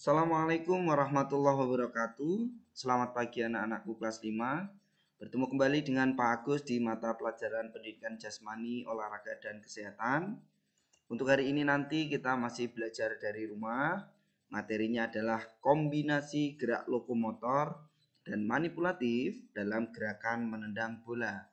Assalamualaikum warahmatullahi wabarakatuh. Selamat pagi anak-anakku kelas 5. Bertemu kembali dengan Pak Agus di mata pelajaran pendidikan jasmani, olahraga, dan kesehatan. Untuk hari ini nanti kita masih belajar dari rumah. Materinya adalah kombinasi gerak lokomotor dan manipulatif dalam gerakan menendang bola.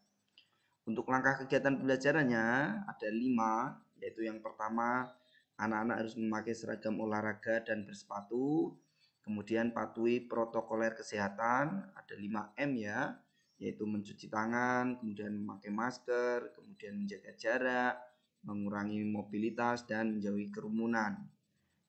Untuk langkah kegiatan pembelajarannya ada 5, yaitu yang pertama, anak-anak harus memakai seragam olahraga dan bersepatu. Kemudian patuhi protokoler kesehatan, ada 5M ya, yaitu mencuci tangan, kemudian memakai masker, kemudian menjaga jarak, mengurangi mobilitas, dan menjauhi kerumunan.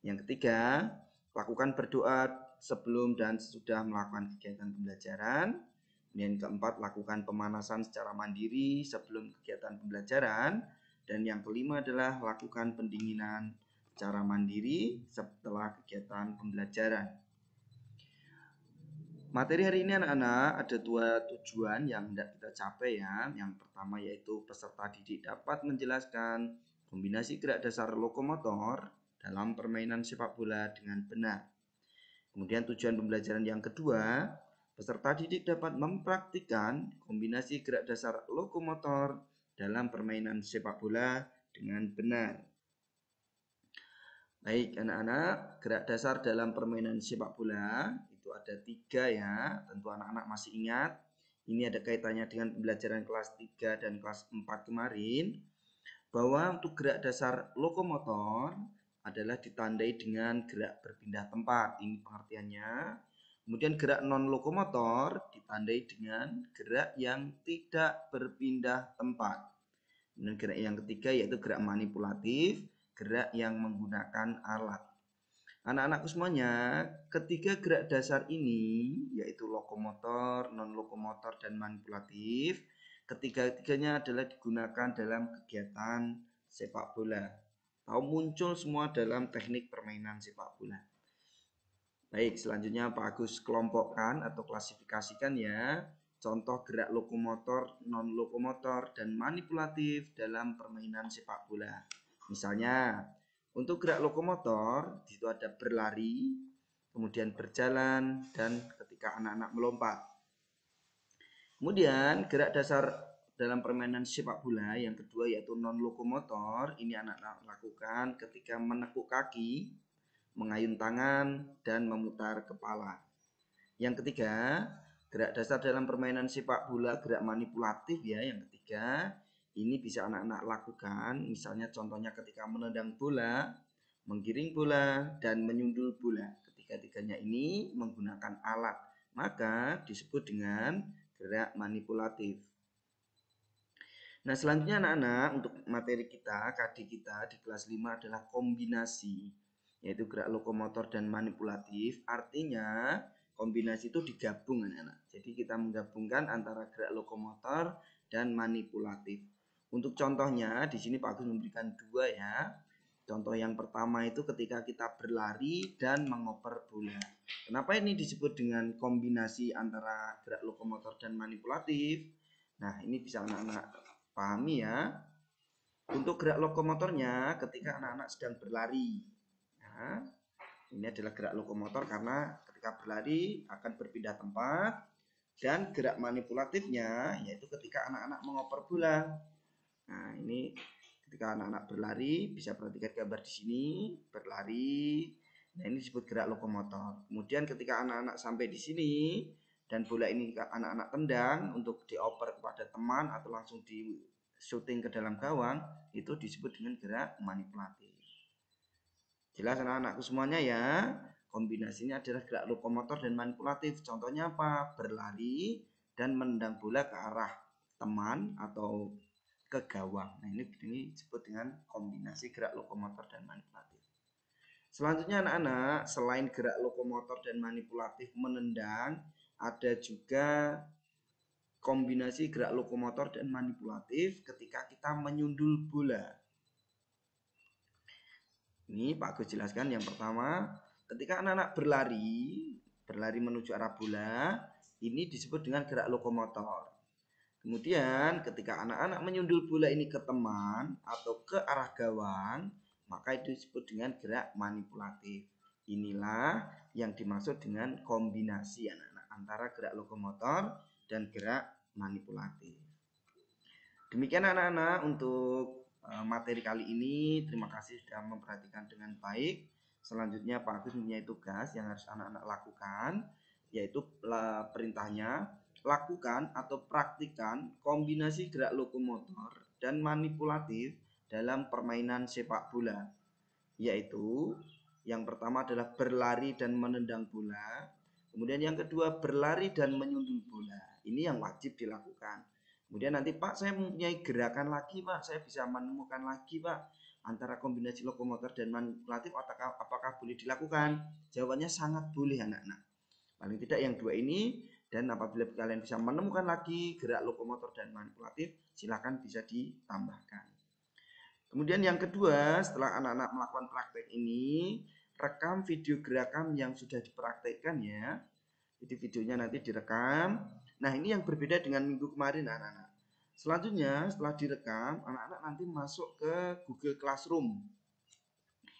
Yang ketiga, lakukan berdoa sebelum dan sesudah melakukan kegiatan pembelajaran. Kemudian keempat, lakukan pemanasan secara mandiri sebelum kegiatan pembelajaran. Dan yang kelima adalah lakukan pendinginan secara mandiri setelah kegiatan pembelajaran. Materi hari ini anak-anak ada 2 tujuan yang hendak kita capai ya. Yang pertama yaitu peserta didik dapat menjelaskan kombinasi gerak dasar lokomotor dalam permainan sepak bola dengan benar. Kemudian tujuan pembelajaran yang kedua, peserta didik dapat mempraktikkan kombinasi gerak dasar lokomotor dalam permainan sepak bola dengan benar. Baik anak-anak, gerak dasar dalam permainan sepak bola itu ada 3 ya. Tentu anak-anak masih ingat. Ini ada kaitannya dengan pembelajaran kelas 3 dan kelas 4 kemarin. Bahwa untuk gerak dasar lokomotor adalah ditandai dengan gerak berpindah tempat. Ini pengertiannya. Kemudian gerak non lokomotor ditandai dengan gerak yang tidak berpindah tempat. Dan gerak yang ketiga yaitu gerak manipulatif, gerak yang menggunakan alat. Anak-anakku semuanya, ketiga gerak dasar ini yaitu lokomotor, non lokomotor, dan manipulatif, ketiga-tiganya adalah digunakan dalam kegiatan sepak bola atau muncul semua dalam teknik permainan sepak bola. Baik, selanjutnya Pak Agus kelompokkan atau klasifikasikan ya contoh gerak lokomotor, non lokomotor, dan manipulatif dalam permainan sepak bola. Misalnya, untuk gerak lokomotor itu ada berlari, kemudian berjalan, dan ketika anak-anak melompat. Kemudian gerak dasar dalam permainan sepak bola yang kedua yaitu non lokomotor. Ini anak-anak lakukan ketika menekuk kaki, mengayun tangan, dan memutar kepala. Yang ketiga, gerak dasar dalam permainan sepak bola gerak manipulatif ya. Yang ketiga, ini bisa anak-anak lakukan. Misalnya contohnya ketika menendang bola, menggiring bola, dan menyundul bola. Ketiga-tiganya ini menggunakan alat. Maka disebut dengan gerak manipulatif. Nah selanjutnya anak-anak untuk materi kita, KD kita di kelas 5 adalah kombinasi. Yaitu gerak lokomotor dan manipulatif. Artinya kombinasi itu digabung anak-anak. Jadi kita menggabungkan antara gerak lokomotor dan manipulatif. Untuk contohnya di sini Pak Agus memberikan 2 ya. Contoh yang pertama itu ketika kita berlari dan mengoper bola. Kenapa ini disebut dengan kombinasi antara gerak lokomotor dan manipulatif? Nah ini bisa anak-anak pahami ya. Untuk gerak lokomotornya ketika anak-anak sedang berlari. Nah, ini adalah gerak lokomotor karena ketika berlari akan berpindah tempat. Dan gerak manipulatifnya yaitu ketika anak-anak mengoper bola. Nah ini ketika anak-anak berlari, bisa perhatikan gambar di sini, berlari. Nah ini disebut gerak lokomotor. Kemudian ketika anak-anak sampai di sini dan bola ini anak-anak tendang untuk dioper kepada teman atau langsung di shooting ke dalam gawang, itu disebut dengan gerak manipulatif. Jelas anak-anakku semuanya ya. Kombinasinya adalah gerak lokomotor dan manipulatif. Contohnya apa? Berlari dan menendang bola ke arah teman atau ke gawang. Nah ini disebut dengan kombinasi gerak lokomotor dan manipulatif. Selanjutnya anak-anak, selain gerak lokomotor dan manipulatif menendang, ada juga kombinasi gerak lokomotor dan manipulatif ketika kita menyundul bola. Ini Pak Agus jelaskan yang pertama, ketika anak-anak berlari menuju arah bola, ini disebut dengan gerak lokomotor. Kemudian ketika anak-anak menyundul bola ini ke teman atau ke arah gawang, maka itu disebut dengan gerak manipulatif. Inilah yang dimaksud dengan kombinasi anak-anak antara gerak lokomotor dan gerak manipulatif. Demikian anak-anak untuk materi kali ini. Terima kasih sudah memperhatikan dengan baik. Selanjutnya Pak Agus mempunyai tugas yang harus anak-anak lakukan, yaitu perintahnya lakukan atau praktikan kombinasi gerak lokomotor dan manipulatif dalam permainan sepak bola, yaitu yang pertama adalah berlari dan menendang bola. Kemudian yang kedua berlari dan menyundul bola. Ini yang wajib dilakukan. Kemudian nanti Pak saya mempunyai gerakan lagi Pak. Saya bisa menemukan lagi Pak. Antara kombinasi lokomotor dan manipulatif apakah boleh dilakukan? Jawabannya sangat boleh anak-anak. Paling tidak yang dua ini. Dan apabila kalian bisa menemukan lagi gerak lokomotor dan manipulatif, silakan bisa ditambahkan. Kemudian yang kedua, setelah anak-anak melakukan praktek ini, rekam video gerakan yang sudah dipraktekkan ya. Jadi videonya nanti direkam. Nah ini yang berbeda dengan minggu kemarin anak-anak. Selanjutnya setelah direkam, anak-anak nanti masuk ke Google Classroom.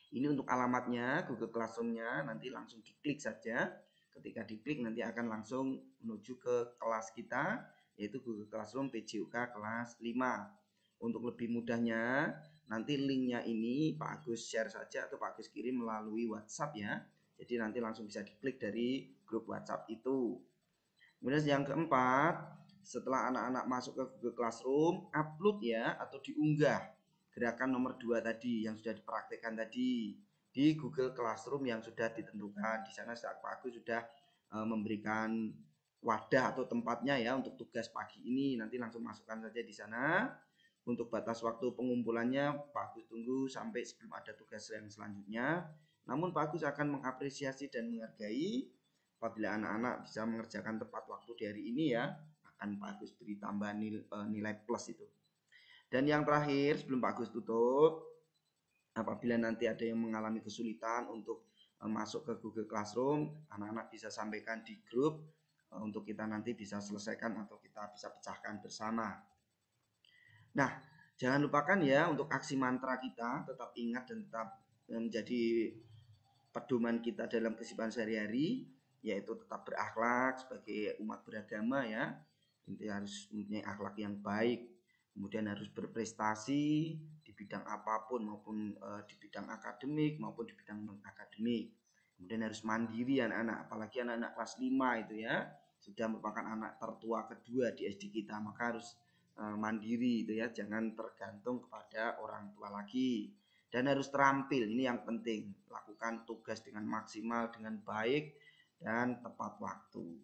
Ini untuk alamatnya, Google Classroom-nya nanti langsung diklik saja. Ketika diklik nanti akan langsung menuju ke kelas kita, yaitu Google Classroom PJUK kelas 5. Untuk lebih mudahnya, nanti linknya ini Pak Agus share saja atau Pak Agus kirim melalui WhatsApp ya. Jadi nanti langsung bisa diklik dari grup WhatsApp itu. Kemudian yang keempat, setelah anak-anak masuk ke Google Classroom, upload ya atau diunggah gerakan nomor 2 tadi yang sudah dipraktekkan tadi di Google Classroom yang sudah ditentukan. Di sana Pak Agus sudah memberikan wadah atau tempatnya ya untuk tugas pagi ini. Nanti langsung masukkan saja di sana. Untuk batas waktu pengumpulannya Pak Agus tunggu sampai sebelum ada tugas yang selanjutnya. Namun Pak Agus akan mengapresiasi dan menghargai apabila anak-anak bisa mengerjakan tepat waktu di hari ini ya, akan Pak Agus beri tambahan nilai plus itu. Dan yang terakhir sebelum Pak Agus tutup, apabila nanti ada yang mengalami kesulitan untuk masuk ke Google Classroom, anak-anak bisa sampaikan di grup untuk kita nanti bisa selesaikan atau kita bisa pecahkan bersama. Nah, jangan lupakan ya untuk aksi mantra kita, tetap ingat dan tetap menjadi pedoman kita dalam kehidupan sehari-hari, yaitu tetap berakhlak sebagai umat beragama ya. Intinya harus mempunyai akhlak yang baik, kemudian harus berprestasi di bidang apapun maupun di bidang akademik maupun di bidang non-akademik. Kemudian harus mandiri anak-anak, apalagi anak-anak kelas 5 itu ya, sudah merupakan anak tertua kedua di SD kita, maka harus mandiri itu ya, jangan tergantung kepada orang tua lagi. Dan harus terampil, ini yang penting, lakukan tugas dengan maksimal, dengan baik dan tepat waktu.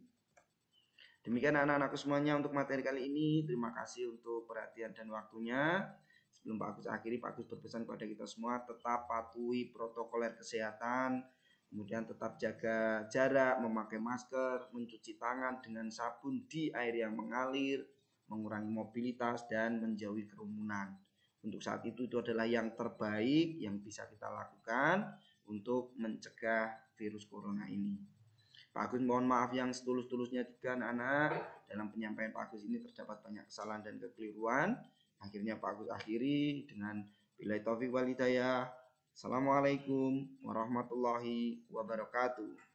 Demikian anak-anakku semuanya untuk materi kali ini. Terima kasih untuk perhatian dan waktunya. Sebelum Pak Agus akhiri, Pak Agus berpesan kepada kita semua tetap patuhi protokoler kesehatan, kemudian tetap jaga jarak, memakai masker, mencuci tangan dengan sabun di air yang mengalir, mengurangi mobilitas dan menjauhi kerumunan. Untuk saat itu adalah yang terbaik yang bisa kita lakukan untuk mencegah virus corona ini. Pak Agus mohon maaf yang setulus-tulusnya juga anak-anak. Dalam penyampaian Pak Agus ini terdapat banyak kesalahan dan kekeliruan. Akhirnya Pak Agus akhiri dengan billahi taufiq wal hidayah. Assalamualaikum warahmatullahi wabarakatuh.